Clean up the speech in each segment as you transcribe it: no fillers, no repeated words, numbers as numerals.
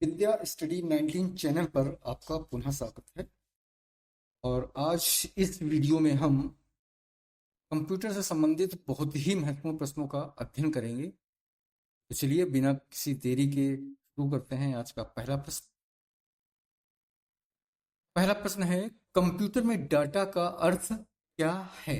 विद्या study 19 channel पर आपका पुनः स्वागत है। और आज इस वीडियो में हम कंप्यूटर से संबंधित बहुत ही महत्वपूर्ण प्रश्नों का अध्ययन करेंगे। तो चलिए बिना किसी देरी के शुरू करते हैं। आज का पहला प्रश्न है, कंप्यूटर में डाटा का अर्थ क्या है?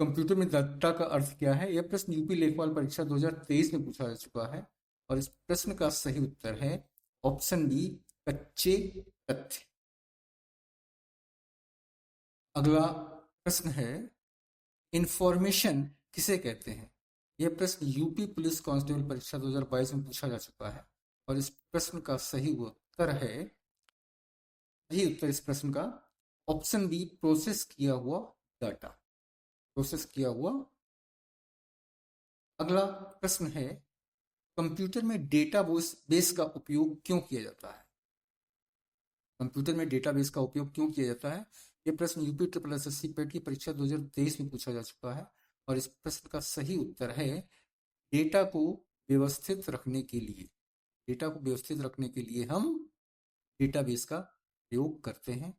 कंप्यूटर में डाटा का अर्थ क्या है? यह प्रश्न यूपी लेखपाल परीक्षा 2023 में पूछा जा चुका है और इस प्रश्न का सही उत्तर है ऑप्शन बी, कच्चे तथ्य। अगला प्रश्न है, इंफॉर्मेशन किसे कहते हैं? यह प्रश्न यूपी पुलिस कांस्टेबल परीक्षा 2022 में पूछा जा चुका है और इस प्रश्न का सही उत्तर इस प्रश्न का ऑप्शन बी, प्रोसेस किया हुआ डाटा। प्रोसेस किया हुआ। अगला प्रश्न है, कंप्यूटर में डेटाबेस का उपयोग क्यों किया जाता है? कंप्यूटर में डेटाबेस का उपयोग क्यों किया जाता है? यह प्रश्न यूपी ट्रिपल एसएससी पेट की परीक्षा 2023 में पूछा जा चुका है और इस प्रश्न का सही उत्तर है डेटा को व्यवस्थित रखने के लिए। डेटा को व्यवस्थित रखने के लिए हम डेटाबेस का प्रयोग करते हैं।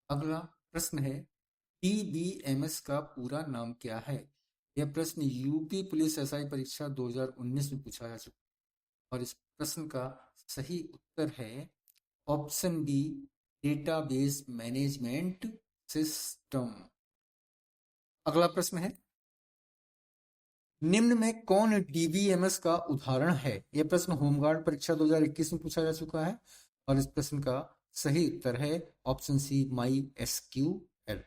अगला प्रश्न है, टीबीएमएस का पूरा नाम क्या है? यह प्रश्न यूपी पुलिस एसआई परीक्षा 2019 में पूछा जा चुका है और इस प्रश्न का सही उत्तर है option B, database management system. अगला प्रश्न है, निम्न में कौन डीबीएमएस का उदाहरण है? यह प्रश्न होमगार्ड परीक्षा 2021 में पूछा जा चुका है और इस प्रश्न का सही उत्तर है ऑप्शन सी, माई एसक्यूएल।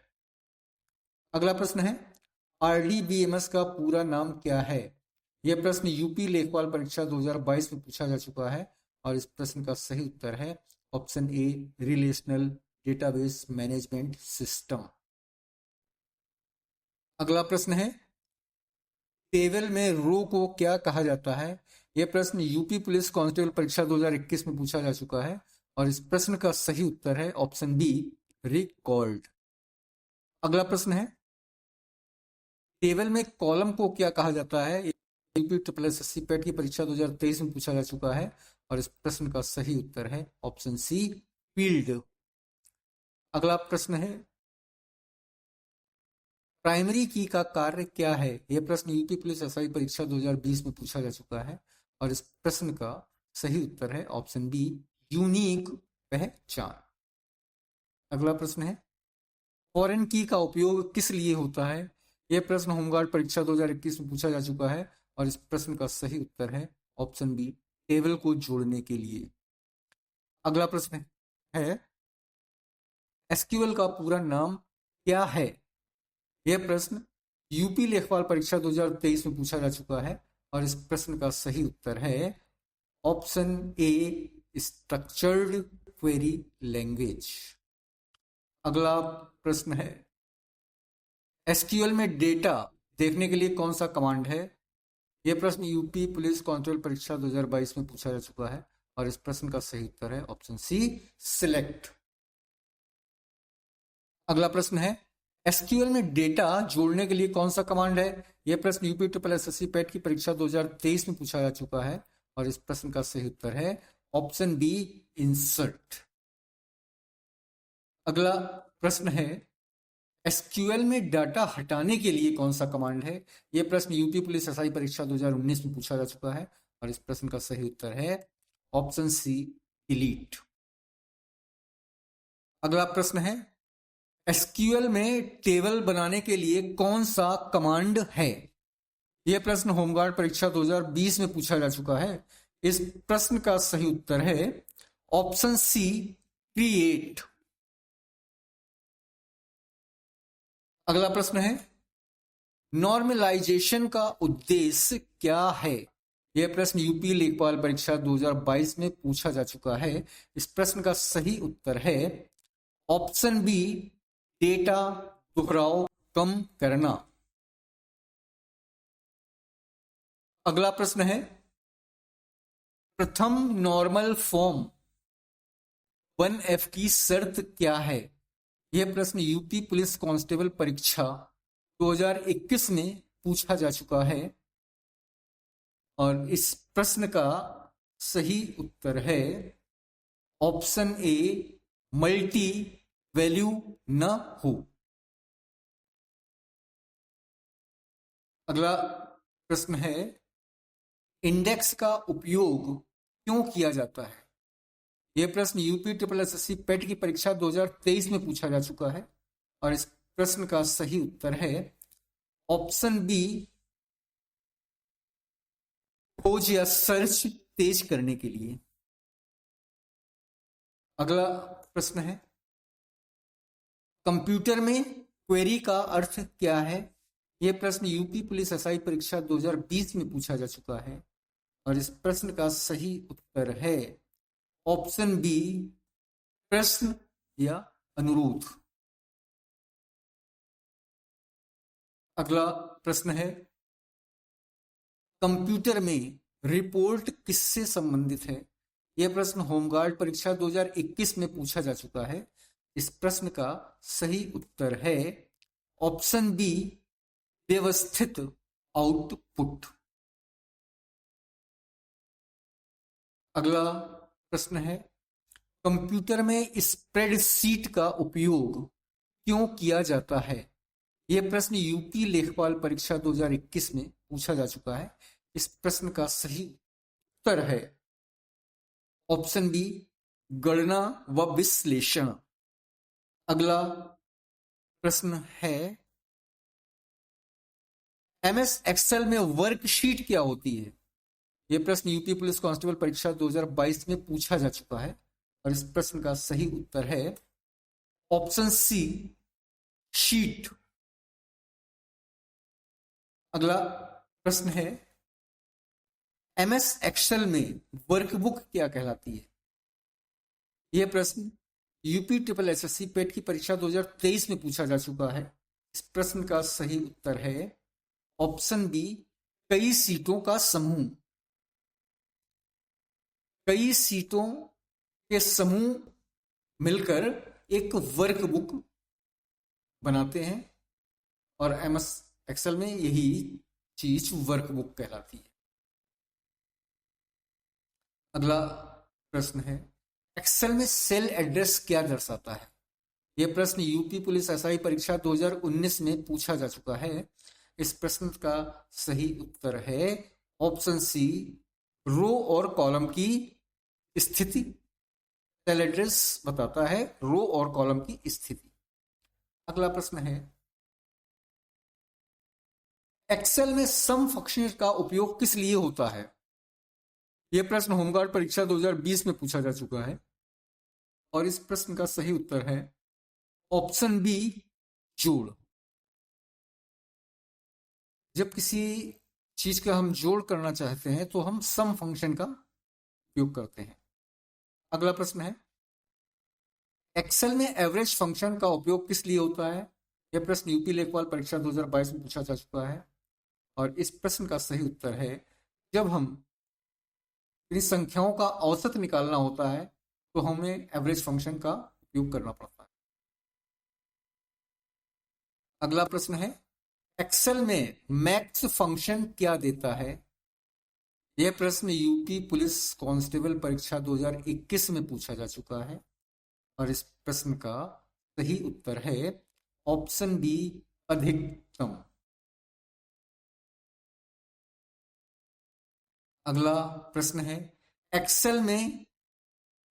अगला प्रश्न है, आरडीबीएमएस का पूरा नाम क्या है? यह प्रश्न यूपी लेखपाल परीक्षा 2022 में पूछा जा चुका है और इस प्रश्न का सही उत्तर है option A, relational database management system. अगला प्रश्न है, टेबल में रो को क्या कहा जाता है? यह प्रश्न यूपी पुलिस कांस्टेबल परीक्षा 2021 में पूछा जा चुका है और इस प्रश्न का सही उत्तर है ऑप्शन बी, रिकॉर्ड। अगला प्रश्न है, टेबल में कॉलम को क्या कहा जाता है? यूपी ट्रिपल एसएससी पेट की परीक्षा 2023 में पूछा जा चुका है और इस प्रश्न का सही उत्तर है ऑप्शन सी, फील्ड। अगला प्रश्न है, प्राइमरी की का कार्य क्या है? यह प्रश्न यूपी पुलिस एसआई परीक्षा 2020 में पूछा जा चुका है और इस प्रश्न का सही उत्तर है ऑप्शन बी, यूनिक पहचान। अगला प्रश्न है, फॉरेन की का उपयोग किस लिए होता है? यह प्रश्न होमगार्ड परीक्षा 2021 में पूछा जा चुका है और इस प्रश्न का सही उत्तर है ऑप्शन बी, टेबल को जोड़ने के लिए। अगला प्रश्न है, एसक्यूएल का पूरा नाम क्या है? यह प्रश्न यूपी लेखपाल परीक्षा 2023 में पूछा जा चुका है और इस प्रश्न का सही उत्तर है option A, structured query language. अगला प्रश्न है, एसक्यूएल में डेटा देखने के लिए कौन सा कमांड है? यह प्रश्न यूपी पुलिस कांस्टेबल परीक्षा 2022 में पूछा जा चुका है और इस प्रश्न का सही उत्तर है ऑप्शन सी, सिलेक्ट। अगला प्रश्न है, एसक्यूएल में डेटा जोड़ने के लिए कौन सा कमांड है? यह प्रश्न यूपी ट्रिपल एसएससी पेट की परीक्षा 2023 में पूछा जा चुका है और इस प्रश्न का सही उत्तर है ऑप्शन बी, इंसर्ट। अगला प्रश्न है, एसक्यूएल में डाटा हटाने के लिए कौन सा कमांड है? यह प्रश्न यूपी पुलिस एसआई परीक्षा 2019 में पूछा जा चुका है और इस प्रश्न का सही उत्तर है ऑप्शन सी, डिलीट। अगला प्रश्न है, एसक्यूएल में टेबल बनाने के लिए कौन सा कमांड है? यह प्रश्न होमगार्ड परीक्षा 2020 में पूछा जा चुका है। इस प्रश्न का सही उत्तर है ऑप्शन सी, क्रिएट। अगला प्रश्न है, नॉर्मलाइजेशन का उद्देश्य क्या है? यह प्रश्न यूपी लेखपाल परीक्षा 2022 में पूछा जा चुका है। इस प्रश्न का सही उत्तर है ऑप्शन बी, डेटा दोहराव कम करना। अगला प्रश्न है, प्रथम नॉर्मल फॉर्म 1F की शर्त क्या है? यह प्रश्न यूपी पुलिस कांस्टेबल परीक्षा 2021 में पूछा जा चुका है और इस प्रश्न का सही उत्तर है ऑप्शन ए, मल्टी वैल्यू न हो। अगला प्रश्न है, इंडेक्स का उपयोग क्यों किया जाता है? यह प्रश्न यूपी ट्रिपल एसएससी पेट की परीक्षा 2023 में पूछा जा चुका है और इस प्रश्न का सही उत्तर है ऑप्शन बी, खोज या सर्च तेज करने के लिए। अगला प्रश्न है, कंप्यूटर में क्वेरी का अर्थ क्या है? यह प्रश्न यूपी पुलिस एसआई परीक्षा 2020 में पूछा जा चुका है और इस प्रश्न का सही उत्तर है ऑप्शन बी, प्रश्न या अनुरोध। अगला प्रश्न है, कंप्यूटर में रिपोर्ट किससे संबंधित है? यह प्रश्न होमगार्ड परीक्षा 2021 में पूछा जा चुका है। इस प्रश्न का सही उत्तर है ऑप्शन बी, व्यवस्थित आउटपुट। अगला प्रश्न है, कंप्यूटर में स्प्रेडशीट का उपयोग क्यों किया जाता है? यह प्रश्न यूपी लेखपाल परीक्षा 2021 में पूछा जा चुका है। इस प्रश्न का सही उत्तर है ऑप्शन बी, गणना व विश्लेषण। अगला प्रश्न है, एमएस एक्सेल में वर्कशीट क्या होती है? यह प्रश्न यूपी पुलिस कांस्टेबल परीक्षा 2022 में पूछा जा चुका है और इस प्रश्न का सही उत्तर है ऑप्शन सी, शीट। अगला प्रश्न है, एमएस एक्सेल में वर्कबुक क्या कहलाती है? यह प्रश्न यूपी ट्रिपल एसएससी पेट की परीक्षा 2023 में पूछा जा चुका है। इस प्रश्न का सही उत्तर है ऑप्शन बी, कई सीटों का समूह। कई सीटों के समूह मिलकर एक वर्कबुक बनाते हैं और एमएस एक्सेल में यही चीज वर्कबुक कहलाती है। अगला प्रश्न है, एक्सेल में सेल एड्रेस क्या दर्शाता है? यह प्रश्न यूपी पुलिस एसआई परीक्षा 2019 में पूछा जा चुका है। इस प्रश्न का सही उत्तर है ऑप्शन सी, रो और कॉलम की स्थिति। सेल एड्रेस बताता है रो और कॉलम की स्थिति। अगला प्रश्न है, एक्सेल में सम फंक्शन का उपयोग किस लिए होता है? यह प्रश्न होमगार्ड परीक्षा 2020 में पूछा जा चुका है और इस प्रश्न का सही उत्तर है ऑप्शन बी, जोड़। जब किसी चीज का हम जोड़ करना चाहते हैं तो हम सम फंक्शन का उपयोग करते हैं। अगला प्रश्न है, एक्सेल में एवरेज फंक्शन का उपयोग किस लिए होता है? यह प्रश्न यूपी लेखपाल परीक्षा 2022 में पूछा जा चुका है और इस प्रश्न का सही उत्तर है जब हम इन संख्याओं का औसत निकालना होता है तो हमें एवरेज फंक्शन का उपयोग करना पड़ता है। अगला प्रश्न है, एक्सेल में मैक्स फंक्शन क्या देता है? यह प्रश्न यूपी पुलिस कांस्टेबल परीक्षा 2021 में पूछा जा चुका है और इस प्रश्न का सही उत्तर है ऑप्शन बी, अधिकतम। अगला प्रश्न है, एक्सेल में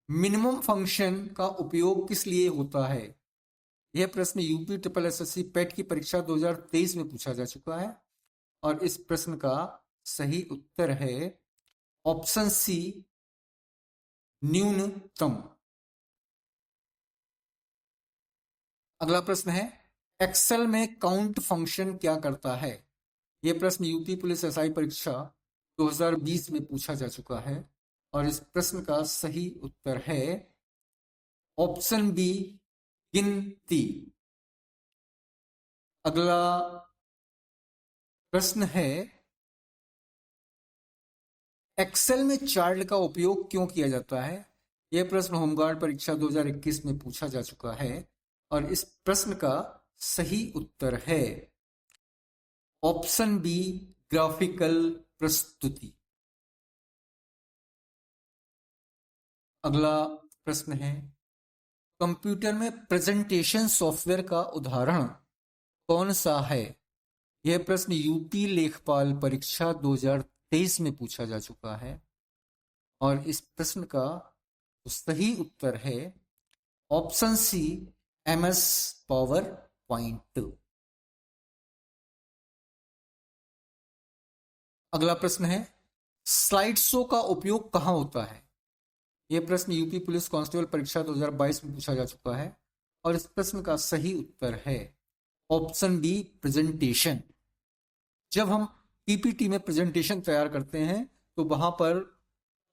मिनिमम फंक्शन का उपयोग किस लिए होता है? यह प्रश्न यूपी ट्रिपल एसएससी पेट की परीक्षा 2023 में पूछा जा चुका है और इस प्रश्न का सही उत्तर है ऑप्शन सी, न्यूनतम। अगला प्रश्न है, एक्सेल में काउंट फंक्शन क्या करता है? यह प्रश्न यूपी पुलिस एसआई परीक्षा 2020 में पूछा जा चुका है और इस प्रश्न का सही उत्तर है ऑप्शन बी, गिनती। अगला प्रश्न है, एक्सेल में चार्ट का उपयोग क्यों किया जाता है? यह प्रश्न होमगार्ड परीक्षा 2021 में पूछा जा चुका है और इस प्रश्न का सही उत्तर है ऑप्शन बी, ग्राफिकल प्रस्तुति। अगला प्रश्न है, कंप्यूटर में प्रेजेंटेशन सॉफ्टवेयर का उदाहरण कौन सा है? यह प्रश्न यूपी लेखपाल परीक्षा 2023 में पूछा जा चुका है और इस प्रश्न का सही उत्तर है option C, MS PowerPoint. अगला प्रश्न है, स्लाइड शो का उपयोग कहां होता है? यह प्रश्न यूपी पुलिस कांस्टेबल परीक्षा 2022 में पूछा जा चुका है और इस प्रश्न का सही उत्तर है ऑप्शन बी, प्रेजेंटेशन। जब हम पीपीटी में प्रेजेंटेशन तैयार करते हैं तो वहां पर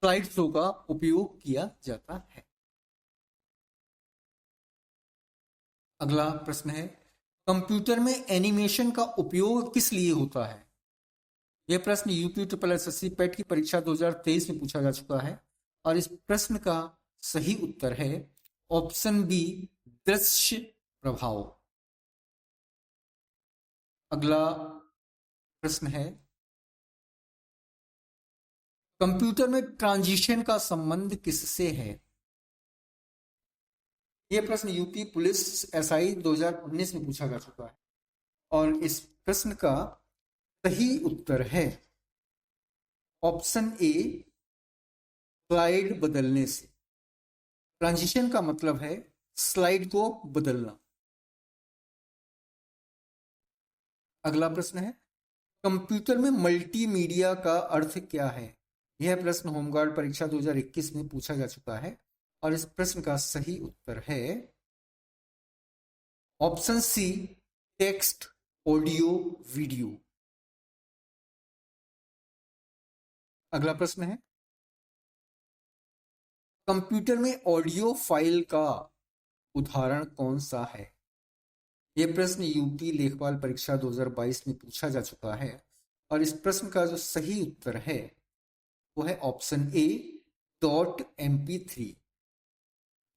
स्लाइड शो का उपयोग किया जाता है। अगला प्रश्न है, कंप्यूटर में एनिमेशन का उपयोग किस लिए होता है? यह प्रश्न यूपी ट्रिपल एसएससी पेट की परीक्षा 2023 में पूछा जा चुका है और इस प्रश्न का सही उत्तर है ऑप्शन बी, दृश्य प्रभाव। अगला प्रश्न है, कंप्यूटर में ट्रांजिशन का संबंध किससे है? यह प्रश्न यूपी पुलिस एसआई 2019 में पूछा जा चुका है और इस प्रश्न का सही उत्तर है ऑप्शन ए, स्लाइड बदलने से। ट्रांजिशन का मतलब है स्लाइड को बदलना। अगला प्रश्न है, कंप्यूटर में मल्टीमीडिया का अर्थ क्या है? यह प्रश्न होमगार्ड परीक्षा 2021 में पूछा जा चुका है और इस प्रश्न का सही उत्तर है option C, text, audio, video. अगला प्रश्न है, कंप्यूटर में ऑडियो फाइल का उदाहरण कौन सा है? यह प्रश्न यूपी लेखपाल परीक्षा 2022 में पूछा जा चुका है और इस प्रश्न का जो सही उत्तर है वो है ऑप्शन ए, .mp3।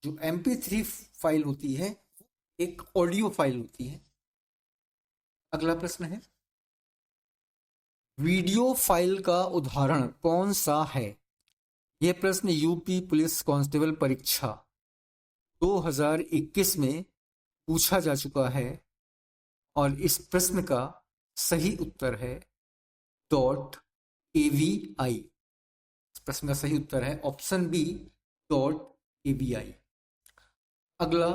जो mp3 फाइल होती है एक ऑडियो फाइल होती है। अगला प्रश्न है, वीडियो फाइल का उदाहरण कौन सा है? यह प्रश्न यूपी पुलिस कांस्टेबल परीक्षा 2021 में पूछा जा चुका है और इस प्रश्न का सही उत्तर है .avi। इस प्रश्न का सही उत्तर है ऑप्शन बी, .avi। अगला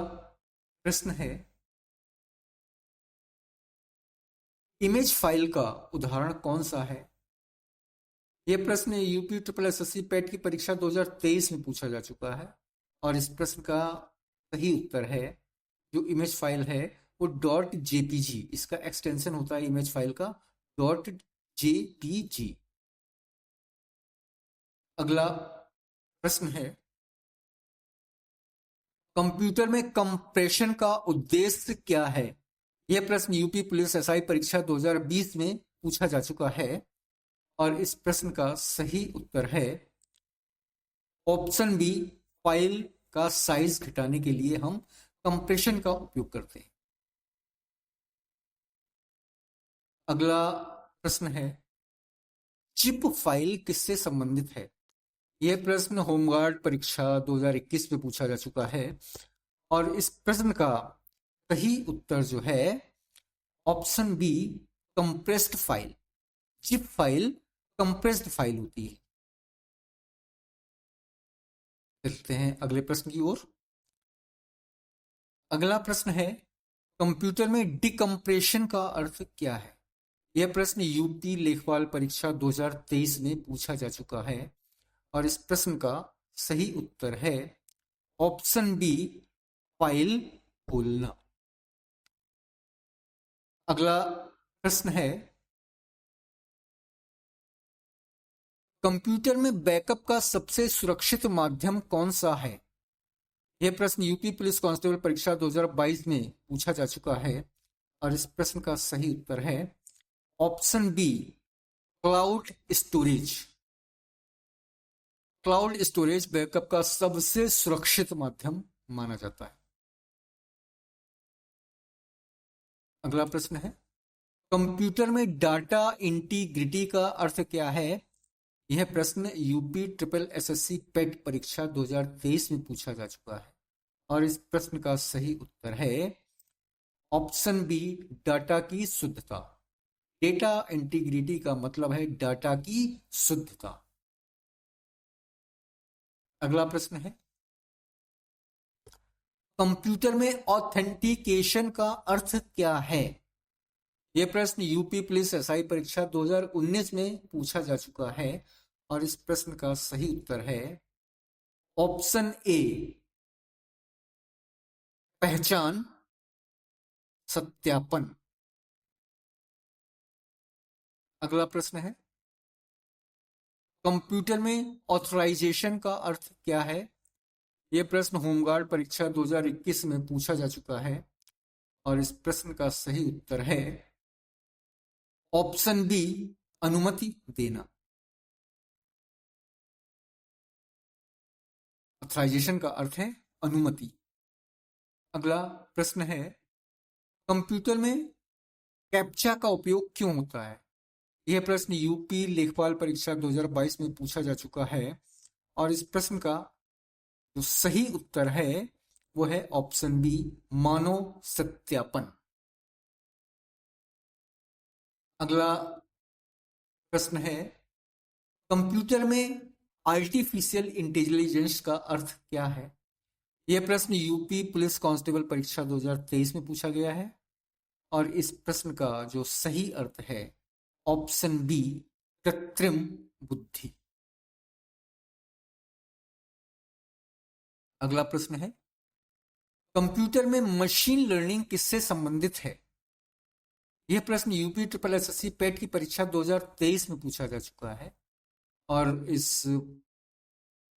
प्रश्न है, इमेज फाइल का उदाहरण कौन सा है? यह प्रश्न यूपी ट्रिपल एसएससी पेट की परीक्षा 2023 में पूछा जा चुका है और इस प्रश्न का सही उत्तर है जो इमेज फाइल है वो .jpg, इसका एक्सटेंशन होता है इमेज फाइल का .jpg। अगला प्रश्न है, कंप्यूटर में कंप्रेशन का उद्देश्य क्या है? यह प्रश्न यूपी पुलिस एसआई परीक्षा 2020 में पूछा जा चुका है और इस प्रश्न का सही उत्तर है ऑप्शन बी, फाइल का साइज घटाने के लिए हम कंप्रेशन का उपयोग करते हैं। अगला प्रश्न है, चिप फाइल किससे संबंधित है? यह प्रश्न होमगार्ड परीक्षा 2021 में पूछा जा चुका है और इस प्रश्न का सही उत्तर जो है option B, compressed file. Chip file compressed file होती है। चलते हैं अगले प्रश्न की ओर। अगला प्रश्न है, कंप्यूटर में डिकम्प्रेशन का अर्थ क्या है? यह प्रश्न यूपी लेखपाल परीक्षा 2023 में पूछा जा चुका है और इस प्रश्न का सही उत्तर है ऑप्शन बी, फाइल खोलना। अगला प्रश्न है, कंप्यूटर में बैकअप का सबसे सुरक्षित माध्यम कौन सा है? यह प्रश्न यूपी पुलिस कांस्टेबल परीक्षा 2022 में पूछा जा चुका है और इस प्रश्न का सही उत्तर है option B, cloud storage. Cloud storage backup का सबसे सुरक्षित माध्यम माना जाता है। अगला प्रश्न है, कंप्यूटर में डाटा इंटीग्रिटी का अर्थ क्या है? यह प्रश्न यूपी ट्रिपल एसएससी पेट परीक्षा 2023 में पूछा जा चुका है और इस प्रश्न का सही उत्तर है ऑप्शन बी, डाटा की शुद्धता। डेटा इंटीग्रिटी का मतलब है डाटा की शुद्धता। अगला प्रश्न है, कंप्यूटर में ऑथेंटिकेशन का अर्थ क्या है? यह प्रश्न यूपी पुलिस एसआई परीक्षा 2019 में पूछा जा चुका है और इस प्रश्न का सही उत्तर है ऑप्शन ए, पहचान सत्यापन। अगला प्रश्न है, कंप्यूटर में ऑथराइजेशन का अर्थ क्या है? यह प्रश्न होमगार्ड परीक्षा 2021 में पूछा जा चुका है और इस प्रश्न का सही उत्तर है ऑप्शन बी, अनुमति देना। ऑथराइजेशन का अर्थ है अनुमति। अगला प्रश्न है, कंप्यूटर में कैप्चा का उपयोग क्यों होता है? यह प्रश्न यूपी लेखपाल परीक्षा 2022 में पूछा जा चुका है और इस प्रश्न का जो सही उत्तर है वो है ऑप्शन बी, मानव सत्यापन। अगला प्रश्न है, कंप्यूटर में आर्टिफिशियल इंटेलिजेंस का अर्थ क्या है? यह प्रश्न यूपी पुलिस कांस्टेबल परीक्षा 2023 में पूछा गया है और इस प्रश्न का जो सही अर्थ है ऑप्शन बी, कृत्रिम बुद्धि। अगला प्रश्न है, कंप्यूटर में मशीन लर्निंग किससे संबंधित है? यह प्रश्न यूपी ट्रिपल एसएससी पेट की परीक्षा 2023 में पूछा जा चुका है और इस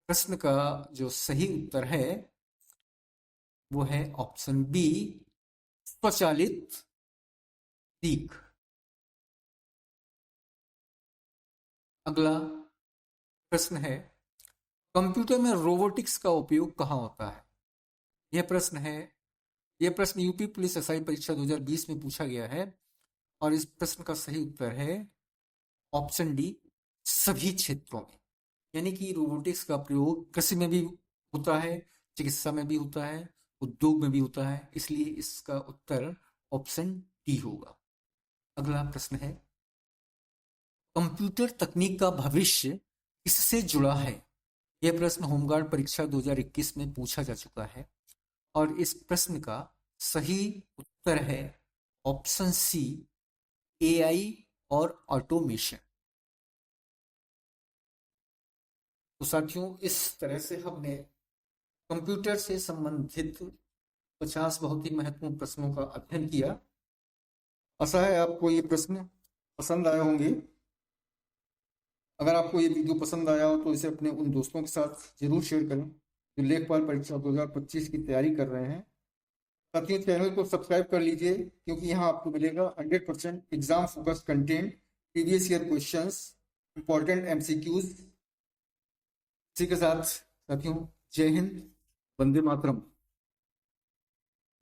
प्रश्न का जो सही उत्तर है वो है ऑप्शन बी, स्वचालित सीख। अगला प्रश्न है, कंप्यूटर में रोबोटिक्स का उपयोग कहाँ होता है? यह प्रश्न यूपी पुलिस एसआई परीक्षा 2020 में पूछा गया है और इस प्रश्न का सही उत्तर है ऑप्शन डी, सभी क्षेत्रों में। यानी कि रोबोटिक्स का प्रयोग कृषि में भी होता है, चिकित्सा में भी होता है, उद्योग में भी होता है, इसलिए इसका उत्तर ऑप्शन डी होगा। अगला प्रश्न है, कंप्यूटर तकनीक का भविष्य किससे जुड़ा है? यह प्रश्न होमगार्ड परीक्षा 2021 में पूछा जा चुका है और इस प्रश्न का सही उत्तर है ऑप्शन सी, एआई और ऑटोमेशन। तो साथियों, इस तरह से हमने कंप्यूटर से संबंधित 50 बहुत ही महत्वपूर्ण प्रश्नों का अध्ययन किया। आशा है आपको ये प्रश्न पसंद आए होंगे। अगर आपको ये वीडियो पसंद आया हो तो इसे अपने उन दोस्तों के साथ जरूर शेयर करें जो लेखपाल परीक्षा 2025 की तैयारी कर रहे हैं। साथियों, चैनल को सब्सक्राइब कर लीजिए क्योंकि यहाँ आपको मिलेगा 100% exam focus content, previous year questions, important MCQs. इसी के साथ साथियों, जय हिंद, वंदे मातरम।